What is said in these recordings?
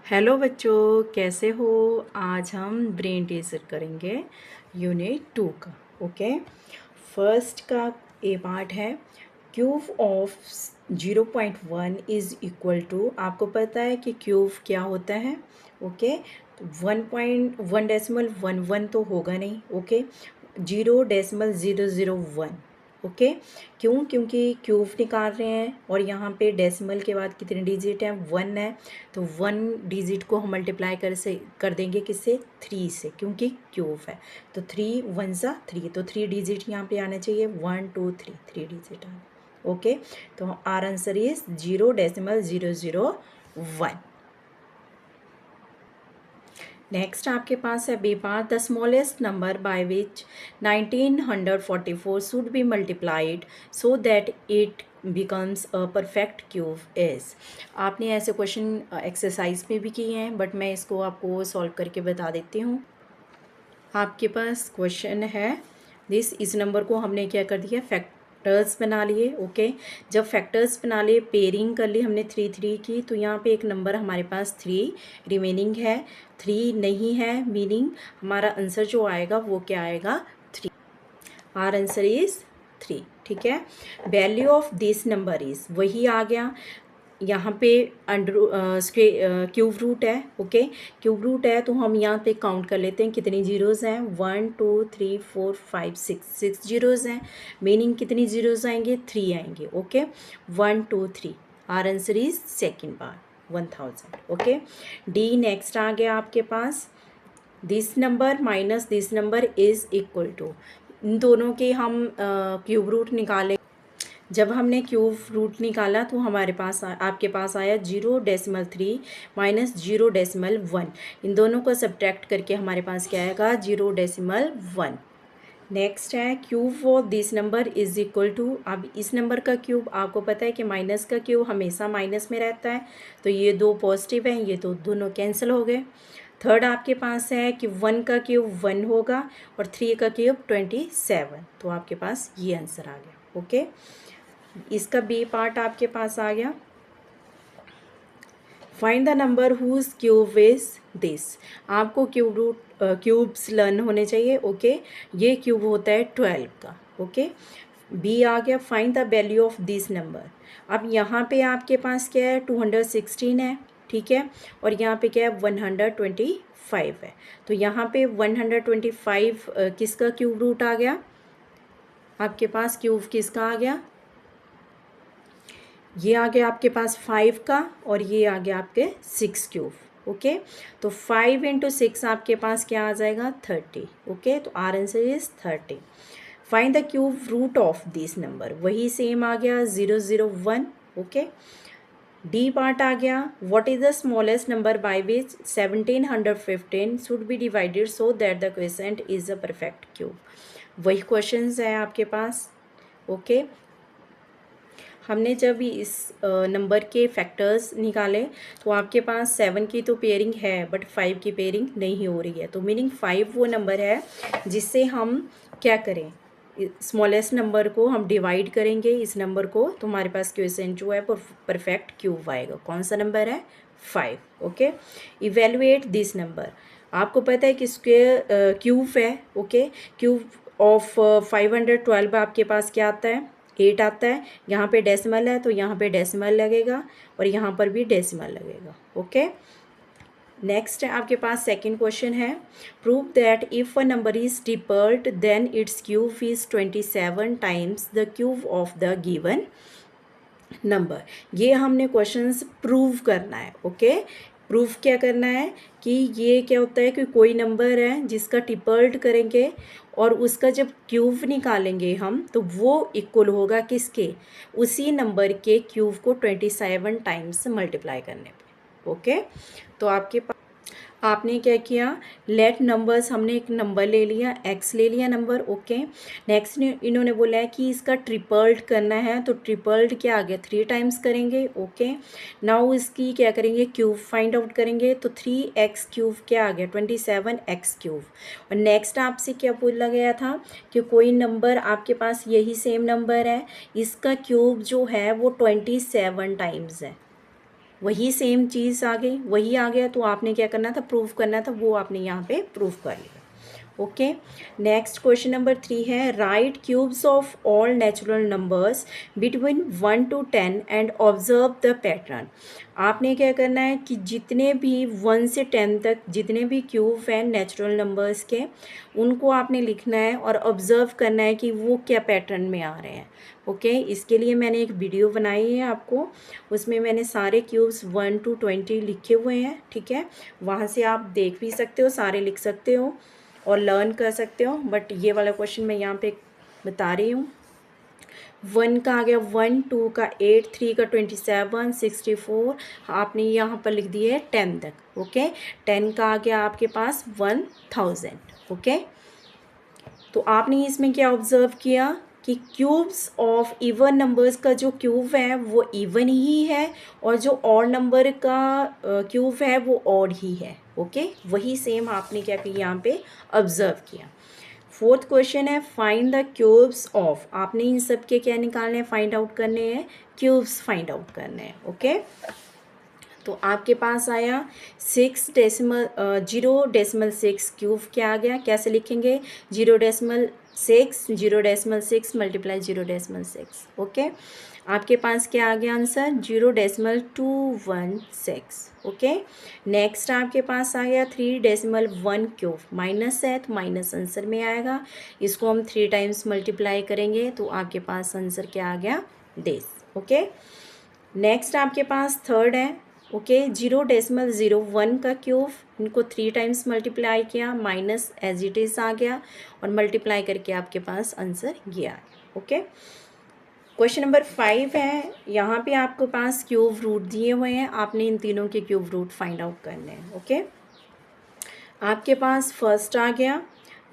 Hello बच्चों, कैसे हो। आज हम ब्रेन टीजर करेंगे यूनिट 2 का। ओके, फर्स्ट का ए पार्ट है cube of 0.1 is equal to. आपको पता है कि क्यूब क्या होता है। ओके, तो 1.1 तो होगा नहीं। ओके, 0.001। ओके, क्यों? क्योंकि क्यूब निकाल रहे हैं और यहाँ पे डेसिमल के बाद कितने डिजिट हैं? 1 है। तो 1 डिजिट को हम मल्टीप्लाई कर देंगे किससे? 3 से, क्योंकि क्यूब है। तो 3 1 सा 3, तो 3 डिजिट यहाँ पे आना चाहिए। 1 2 3 डिजिट आना। ओके, तो आर आंसर इज 0.001। नेक्स्ट आपके पास है B part. The smallest number by which 1944 should be multiplied so that it becomes a perfect cube is. आपने ऐसे क्वेश्चन एक्सरसाइज में भी किए हैं, बट मैं इसको आपको सॉल्व करके बता देती हूँ। आपके पास क्वेश्चन है दिस, इस नंबर को हमने क्या कर दिया? फैक्टर्स बना लिए। ओके, जब फैक्टर्स बना लिए, पेयरिंग कर ली हमने 3 3 की, तो यहाँ पे एक नंबर हमारे पास 3 रिमेनिंग है। 3 नहीं है, मीनिंग हमारा आंसर जो आएगा वो क्या आएगा? 3। Our answer is 3। ठीक है, value of this number is, वही आ गया यहाँ पे अंडर क्यूब रूट है। ओके, क्यूब रूट है तो हम यहाँ पे काउंट कर लेते हैं कितनी जीरोज़ हैं। 1 2 3 4 5 6 जीरोज़ हैं, मीनिंग कितनी जीरोज़ आएंगे? 3 आएंगे। Okay, 1 2 3, our answer is second part 1000। Okay, the next आ गया आपके पास। This number minus this number is equal to, इन दोनों के हम क्यूब रूट निकाले। जब हमने क्यूब रूट निकाला तो हमारे पास आपके पास आया 0.3 माइनस 0.1। इन दोनों को सब्ट्रैक्ट करके हमारे पास क्या आएगा? 0.1। नेक्स्ट है cube of this number is equal to. अब इस नंबर का क्यूब, आपको पता है कि माइनस का क्यूब हमेशा माइनस में रहता है, तो ये दो पॉजिटिव हैं, ये तो दोनों कैंसिल हो गए। थर्ड आपके पास है कि 1 का क्यूब 1 होगा और 3 का क्यूब 27, तो आपके पास ये आंसर आ गया। ओके, इसका बी पार्ट आपके पास आ गया। Find the number whose cube is this. आपको क्यूब रूट क्यूब्स लर्न होने चाहिए। ओके, ये क्यूब होता है 12 का। ओके, बी आ गया find the value of this number. अब यहाँ पे आपके पास क्या है? 216 है। ठीक है, और यहाँ पे क्या है? 125 है। तो यहाँ पे 125 किसका क्यूब रूट आ गया? आपके पास क्यूब किसका आ गया? ये आ गया आपके पास 5 का, और ये आ गया आपके 6 क्यूब। ओके, तो 5 इंटू 6 आपके पास क्या आ जाएगा? 30। ओके, तो our answer is 30। Find the cube root of this number, वही सेम आ गया 001। ओके, डी पार्ट आ गया। What is the smallest number by which 1715 should be divided so that the quotient is a perfect cube. वही questions है आपके पास। Okay, हमने जब इस नंबर के फैक्टर्स निकाले तो आपके पास 7 की तो पेयरिंग है, बट 5 की पेयरिंग नहीं हो रही है। तो मीनिंग 5 वो नंबर है जिससे हम क्या करें? स्मॉलेस्ट नंबर को हम डिवाइड करेंगे इस नंबर को, तो हमारे पास क्वेश्चन जो है परफेक्ट क्यूब आएगा। कौन सा नंबर है? 5। Okay, evaluate this number. आपको पता है कि स्क्वेयर क्यूब है। ओके, क्यूब ऑफ 512 आपके पास क्या आता है? 8 आता है। यहाँ पे डेसिमल है तो यहाँ पे डेसिमल लगेगा और यहाँ पर भी डेसिमल लगेगा। ओके, नेक्स्ट आपके पास सेकंड क्वेश्चन है prove that if a number is tripled then its cube is 27 times the cube of the given number. ये हमने क्वेश्चंस प्रूव करना है। ओके, प्रूफ क्या करना है कि ये क्या होता है कि कोई नंबर है जिसका ट्रिपल्ड करेंगे और उसका जब क्यूब निकालेंगे हम, तो वो इक्वल होगा किसके? उसी नंबर के क्यूब को 27 टाइम्स मल्टीप्लाई करने पे। ओके, तो आपके पास आपने क्या किया? लेट नंबर्स, हमने एक नंबर ले लिया, एक्स ले लिया नंबर। ओके, नेक्स्ट इन्होंने बोला है कि इसका ट्रिपल्ड करना है, तो ट्रिपल्ड क्या आ गया? 3 टाइम्स करेंगे। ओके, नाउ इसकी क्या करेंगे? क्यूब फाइंड आउट करेंगे, तो 3x क्यूब क्या आ गया? 27x cube. और नेक्स्ट आपसे क्या बोला गया था कि कोई नंबर आपके पास यही सेम नंबर है, इसका क्यूब जो है वो 27 टाइम्स है। वही सेम चीज़ आ गई, वही आ गया, तो आपने क्या करना था, प्रूव करना था, वो आपने यहाँ पे प्रूव कर लिया। ओके, नेक्स्ट क्वेश्चन नंबर 3 है, right cubes of all natural numbers between 1 to 10 and observe the pattern. आपने क्या करना है कि जितने भी 1 से 10 तक जितने भी क्यूब हैं नेचुरल नंबर्स के, उनको आपने लिखना है और ऑब्जर्व करना है कि वो क्या पैटर्न में आ रहे हैं। ओके, इसके लिए मैंने एक वीडियो बनाई है आपको, उसमें मैंने सारे क्यूब्स 1 to 20 लिखे हुए हैं, ठीक है, वहाँ से आप देख भी सकते हो, सारे लिख सकते हो और लर्न कर सकते हो। बट ये वाला क्वेश्चन मैं यहाँ पे बता रही हूँ। 1 का आ गया 1, 2 का 8, 3 का 27, 64, आपने यहाँ पर लिख दिए 10 तक। ओके, 10 का आ गया आपके पास 1000। ओके, तो आपने इसमें क्या ऑब्जर्व किया कि क्यूब्स ऑफ इवन नंबर्स का जो क्यूब है वो इवन ही है, और जो ऑड नंबर का क्यूब है वो ऑड ही है। ओके, वही सेम आपने क्या किया यहाँ पे ऑब्जर्व किया। फोर्थ क्वेश्चन है, फाइंड द क्यूब्स ऑफ, आपने इन सब के क्या निकालने हैं, फाइंड आउट करने हैं, क्यूब्स फाइंड आउट करने हैं। ओके, तो आपके पास आया 0.6 क्यूब, क्या आ गया, कैसे लिखेंगे, 0.6 0.6 मल्टीप्लाई 0.6। ओके, आपके पास क्या आ गया आंसर, 0.216। ओके, नेक्स्ट आपके पास आ गया 3.1 क्यूब, माइनस है तो माइनस आंसर में आएगा, इसको हम 3 टाइम्स मल्टीप्लाई करेंगे तो आपके पास आंसर क्या आ गया, 10। ओके, नेक्स्ट आपके पास थर्ड है, ओके, 0.01 का क्यूब, इनको 3 टाइम्स मल्टीप्लाई किया, माइनस एज इट इज़ आ गया और मल्टीप्लाई करके आपके पास आंसर ये आ गया। ओके, क्वेश्चन नंबर 5 है, यहाँ पे आपके पास क्यूब रूट दिए हुए हैं, आपने इन तीनों के क्यूब रूट फाइंड आउट करने हैं। ओके, आपके पास फर्स्ट आ गया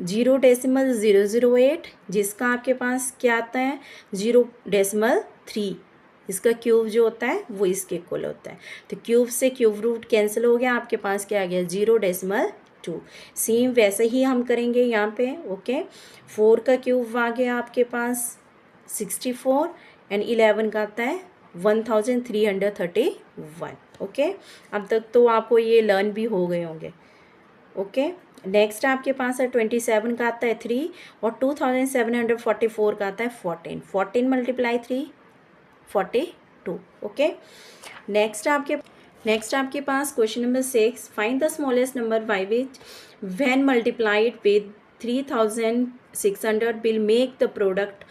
0.008, जिसका आपके पास क्या आता है, 0.3, इसका क्यूब जो होता है वो इसके इक्वल होता है, तो क्यूब से क्यूब रूट कैंसिल हो गया, आपके पास क्या आ गया, 0.2। सेम वैसे ही हम करेंगे यहाँ पे। ओके, 4 का क्यूब आ गया आपके पास 64 एंड 11 का आता है 1331। ओके, अब तक तो आपको ये लर्न भी हो गए होंगे। ओके, नेक्स्ट आपके पास है 27 का आता है 3 और 2744 का आता है 14। 14 मल्टीप्लाई 3 42। ओके, नेक्स्ट आपके पास question number 6, find the smallest number by which when multiplied with 3600 will make the product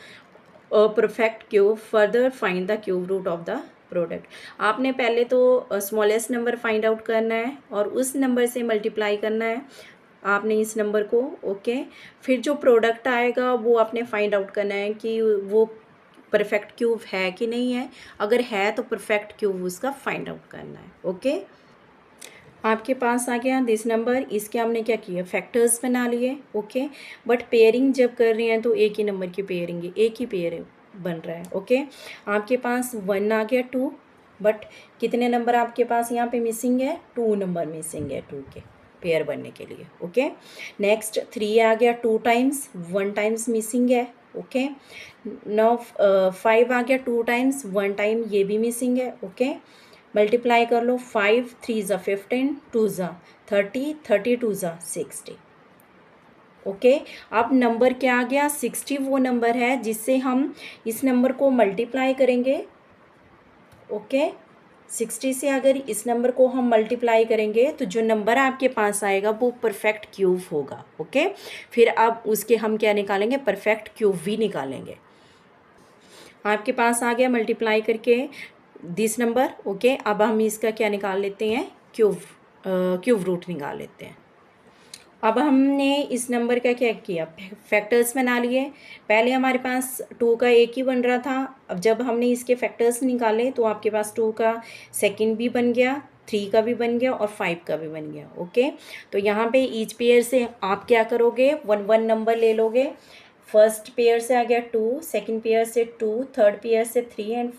perfect cube, further find the cube root of the product. आपने पहले तो स्मॉलेस्ट नंबर फाइंड आउट करना है और उस number से मल्टीप्लाई करना है आपने इस नंबर को। ओके, फिर जो प्रोडक्ट आएगा वो आपने फाइंड आउट करना है कि वो परफेक्ट क्यूब है कि नहीं है, अगर है तो परफेक्ट क्यूब उसका फाइंड आउट करना है। ओके, आपके पास आ गया दिस नंबर, इसके हमने क्या किया, फैक्टर्स बना लिए। ओके, बट पेयरिंग जब कर रहे हैं तो एक ही नंबर की पेयरिंग, एक ही पेयर बन रहा है। ओके, आपके पास 1 आ गया 2, बट कितने नंबर आपके पास यहाँ पे मिसिंग है, 2 नंबर मिसिंग है 2 के पेयर बनने के लिए। ओके, नेक्स्ट 3 आ गया 2 टाइम्स, 1 टाइम्स मिसिंग है। ओके, नाउ 5 आ गया 2 टाइम्स, 1 टाइम ये भी मिसिंग है। ओके, मल्टीप्लाई कर लो, 5 3 ज़ा 15, 2 ज़ा 30, 30 2 ज़ा 60। ओके, अब नंबर क्या आ गया, 60 वो नंबर है जिससे हम इस नंबर को मल्टीप्लाई करेंगे। ओके, 60 से अगर इस नंबर को हम मल्टीप्लाई करेंगे तो जो नंबर आपके पास आएगा वो परफेक्ट क्यूब होगा। ओके, फिर अब उसके हम क्या निकालेंगे, परफेक्ट क्यूब भी निकालेंगे। आपके पास आ गया मल्टीप्लाई करके दिस नंबर। ओके, अब हम इसका क्या निकाल लेते हैं, क्यूब रूट निकाल लेते हैं। अब हमने इस नंबर का क्या किया, फैक्टर्स बना लिए। पहले हमारे पास 2 का एक ही बन रहा था, अब जब हमने इसके फैक्टर्स निकाले तो आपके पास 2 का सेकंड भी बन गया, 3 का भी बन गया और 5 का भी बन गया। ओके, तो यहाँ पे ईच पेयर से आप क्या करोगे, 1 1 नंबर ले लोगे। फर्स्ट पेयर से आ गया 2, सेकंड पेयर से 2, थर्ड पेयर से 3 एंड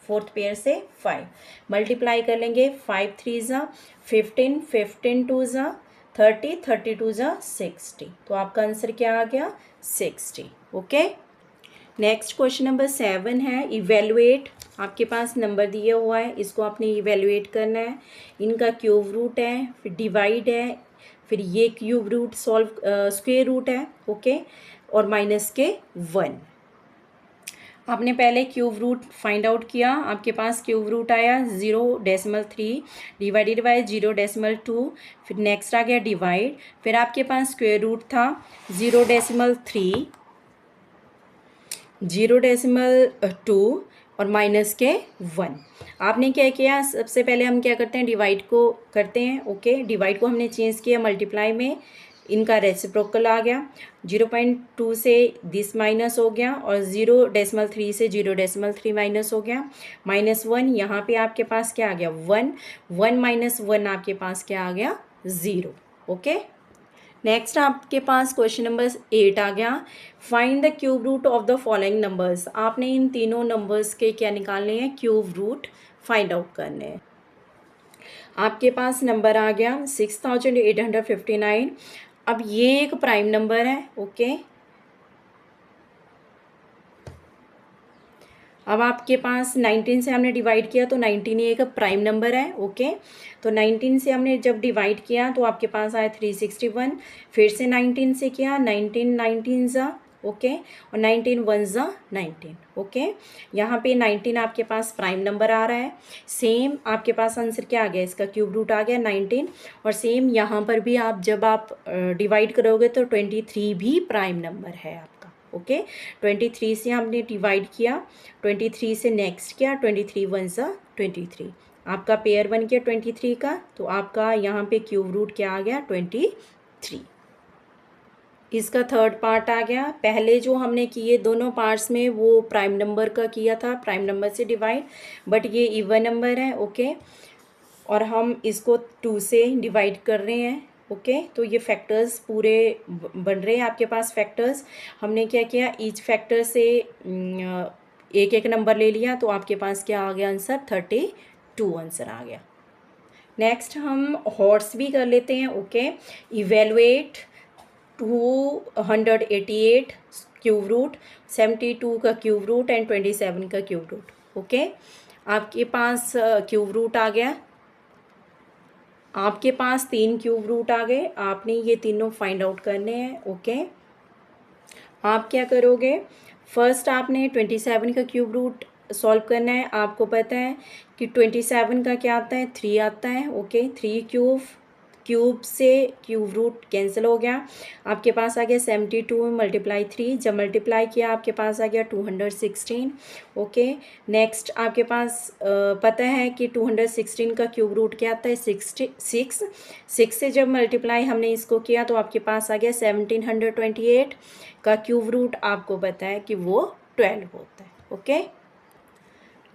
फोर्थ पेयर से 5। मल्टीप्लाई कर लेंगे, 5 3 ज़ा 15, 15 2 ज़ा 30, 32 ज़ा 60, तो आपका आंसर क्या आ गया, 60। ओके, नेक्स्ट क्वेश्चन नंबर 7 है इवेलुएट। आपके पास नंबर दिया हुआ है, इसको आपने इवेलुएट करना है। इनका क्यूब रूट है, फिर डिवाइड है, फिर ये cube root solve square root है, ओके, और माइनस के 1। आपने पहले क्यूब रूट फाइंड आउट किया, आपके पास क्यूब रूट आया 0.3 डिवाइडेड बाई 0.2। फिर नेक्स्ट आ गया डिवाइड, फिर आपके पास स्क्वायर रूट था 0.3, 0.2 और माइनस के 1। आपने क्या किया, सबसे पहले हम क्या करते हैं, डिवाइड को करते हैं, ओके। डिवाइड को हमने चेंज किया मल्टीप्लाई में, इनका रेसिप्रोकल आ गया। 0.2 से दिस माइनस हो गया और 0.3 से 0.3 माइनस हो गया। -1 यहाँ पे आपके पास क्या आ गया 1, 1 माइनस 1 आपके पास क्या आ गया 0, ओके। नेक्स्ट आपके पास क्वेश्चन नंबर 8 आ गया। Find the cube root of the following numbers. आपने इन तीनों नंबर्स के क्या निकालने हैं, क्यूब रूट फाइंड आउट करने हैं। आपके पास नंबर आ गया 6859। अब ये एक प्राइम नंबर है, ओके। अब आपके पास 19 से हमने डिवाइड किया तो 19 ये एक प्राइम नंबर है, ओके। तो 19 से हमने जब डिवाइड किया तो आपके पास आया 361। फिर से 19 से किया, 19 19 ज़ा, ओके, और 19 1 ज़ा 19, ओके। यहाँ पे 19 आपके पास प्राइम नंबर आ रहा है। सेम आपके पास आंसर क्या आ गया, इसका क्यूब रूट आ गया 19। और सेम यहाँ पर भी आप जब आप डिवाइड करोगे तो 23 भी प्राइम नंबर है आपका, ओके। 23 से हमने डिवाइड किया, 23 से नेक्स्ट किया, 23 1 ज़ा 23, आपका पेयर बन गया 23 का। तो आपका यहाँ पे क्यूब रूट क्या आ गया 23। इसका थर्ड पार्ट आ गया। पहले जो हमने किए दोनों पार्ट्स में वो प्राइम नंबर का किया था, प्राइम नंबर से डिवाइड, बट ये इवन नंबर है, ओके। और हम इसको 2 से डिवाइड कर रहे हैं, ओके। तो ये फैक्टर्स पूरे बन रहे हैं आपके पास फैक्टर्स। हमने क्या किया, ईच फैक्टर से एक एक नंबर ले लिया, तो आपके पास क्या आ गया आंसर 32 आंसर आ गया। नेक्स्ट हम हॉर्स भी कर लेते हैं, ओके। इवेलुएट 288 क्यूब रूट, 72 का क्यूब रूट एंड 27 का क्यूब रूट, ओके। आपके पास क्यूब रूट आ गया, आपके पास 3 क्यूब रूट आ गए। आपने ये तीनों फाइंड आउट करने हैं, ओके। आप क्या करोगे, फर्स्ट आपने 27 का क्यूब रूट सॉल्व करना है। आपको पता है कि 27 का क्या आता है 3 आता है, ओके। 3 क्यूब से क्यूब रूट कैंसिल हो गया। आपके पास आ गया 72 मल्टीप्लाई 3, जब मल्टीप्लाई किया आपके पास आ गया 216, ओके। नेक्स्ट आपके पास पता है कि 216 का क्यूब रूट क्या आता है 66। 6 से जब मल्टीप्लाई हमने इसको किया तो आपके पास आ गया 1728 का क्यूब रूट। आपको पता है कि वो 12 होता है, ओके।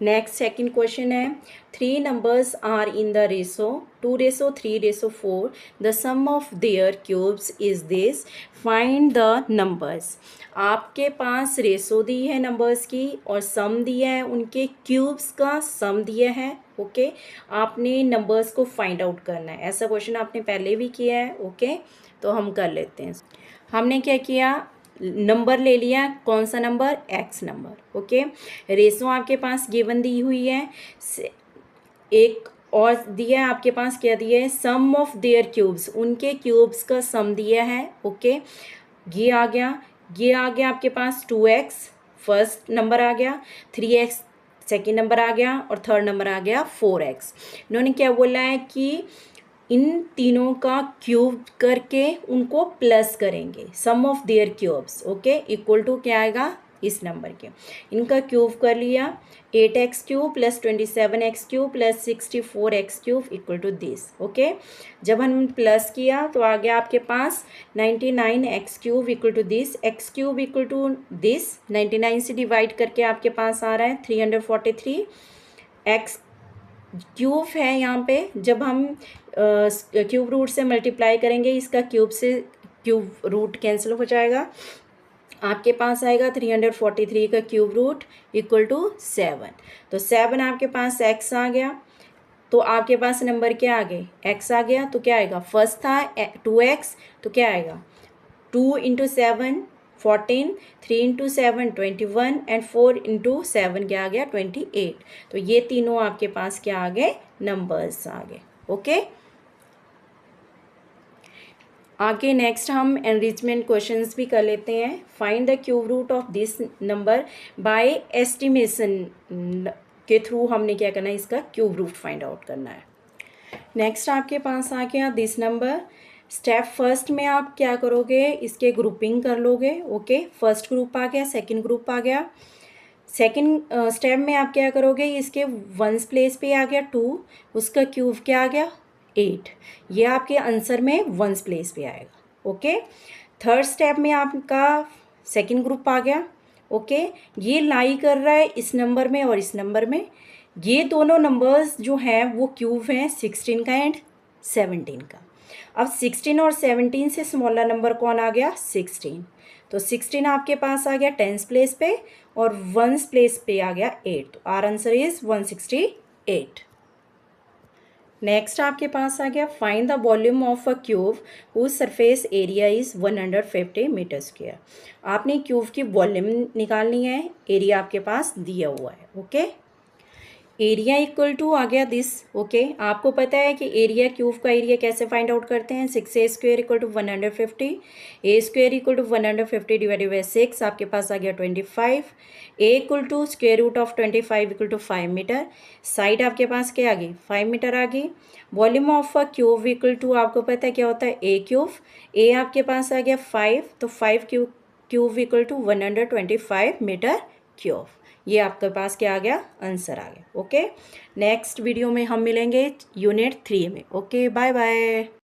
नेक्स्ट सेकंड क्वेश्चन है, 3 numbers are in the ratio 2:3:4, the sum of their cubes is this, find the numbers. आपके पास रेशो दी है नंबर्स की और सम दिया है, उनके क्यूब्स का सम दिया है, ओके। आपने नंबर्स को फाइंड आउट करना है। ऐसा क्वेश्चन आपने पहले भी किया है, ओके। तो हम कर लेते हैं। हमने क्या किया, नंबर ले लिया, कौन सा number, x number, okay. Ratio आपके पास गिवन दी हुई है, एक और दिया है आपके पास, क्या दिया है, सम ऑफ देयर क्यूब्स, उनके क्यूब्स का सम दिया है, ओके। ये आ गया, ये आ गया आपके पास 2x फर्स्ट नंबर आ गया, 3x सेकेंड नंबर आ गया और थर्ड नंबर आ गया 4x। इन्होंने क्या बोला है कि इन तीनों का क्यूब करके उनको प्लस करेंगे, sum of their cubes, okay, equal to क्या आएगा इस नंबर के। इनका क्यूब कर लिया, 8x cube plus 27x cube plus 64x cube equal to this, okay. जब हम प्लस किया तो आ गया आपके पास 99x cube equal to this, x cube equal to this, 99 से डिवाइड करके आपके पास आ रहा है 343। x क्यूब है यहाँ पे, जब हम क्यूब रूट से मल्टीप्लाई करेंगे इसका क्यूब से क्यूब रूट कैंसिल हो जाएगा, आपके पास आएगा 343 का क्यूब रूट इक्वल टू 7। तो 7 आपके पास x आ गया, तो आपके पास नंबर क्या आ गए x आ गया। तो क्या आएगा, फर्स्ट था 2x, तो क्या आएगा 2 × 7 14, 3 इंटू 7 21 एंड 4 इंटू 7 क्या आ गया 28। तो ये तीनों आपके पास क्या आ गए नंबर्स आ गए। ओके, आगे नेक्स्ट हम एनरिचमेंट क्वेश्चंस भी कर लेते हैं। Find the cube root of this number by estimation के थ्रू हमने क्या करना है, इसका क्यूब रूट फाइंड आउट करना है। नेक्स्ट आपके पास आ गया दिस नंबर। स्टेप फर्स्ट में आप क्या करोगे, इसके ग्रुपिंग कर लोगे। ओके, फर्स्ट ग्रुप आ गया, सेकंड ग्रुप आ गया। सेकंड स्टेप में आप क्या करोगे, इसके वंस प्लेस पे आ गया 2, उसका क्यूब क्या आ गया 8। ये आपके आंसर में वंस प्लेस पे आएगा। ओके, थर्ड स्टेप में आपका सेकंड ग्रुप आ गया। ओके, ये लाई कर रहा है इस नंबर में और इस नंबर में। ये दोनों नंबर्स जो हैं वो क्यूब हैं 16 का एंड 17 का। अब 16 और 17 से स्मॉलर नंबर कौन आ गया 16। तो 16 आपके पास आ गया टेंस प्लेस पे और वंस प्लेस पे आ गया 8। तो आर आंसर इज 168। नेक्स्ट आपके पास आ गया find the volume of a cube whose surface area is 150 metre square. आपने क्यूब की वॉल्यूम निकालनी है, एरिया आपके पास दिया हुआ है। ओके, एरिया इक्वल टू आ गया दिस। ओके, आपको पता है कि एरिया क्यूब का एरिया कैसे फाइंड आउट करते हैं, 6a square equal to 150, a square equal to 150 divided by 6 आपके पास आ गया 25, a equal to square root of 25 equal to 5 metre. Side आपके पास क्या आ गई 5 मीटर आ गई। Volume of a cube equal to आपको पता है क्या होता है ए क्यूब। ए आपके पास आ गया 5, तो 5 cube equal to 125 metre cube. ये आपके पास क्या आ गया आंसर आ गया। ओके, नेक्स्ट वीडियो में हम मिलेंगे यूनिट 3 में। Okay, bye bye.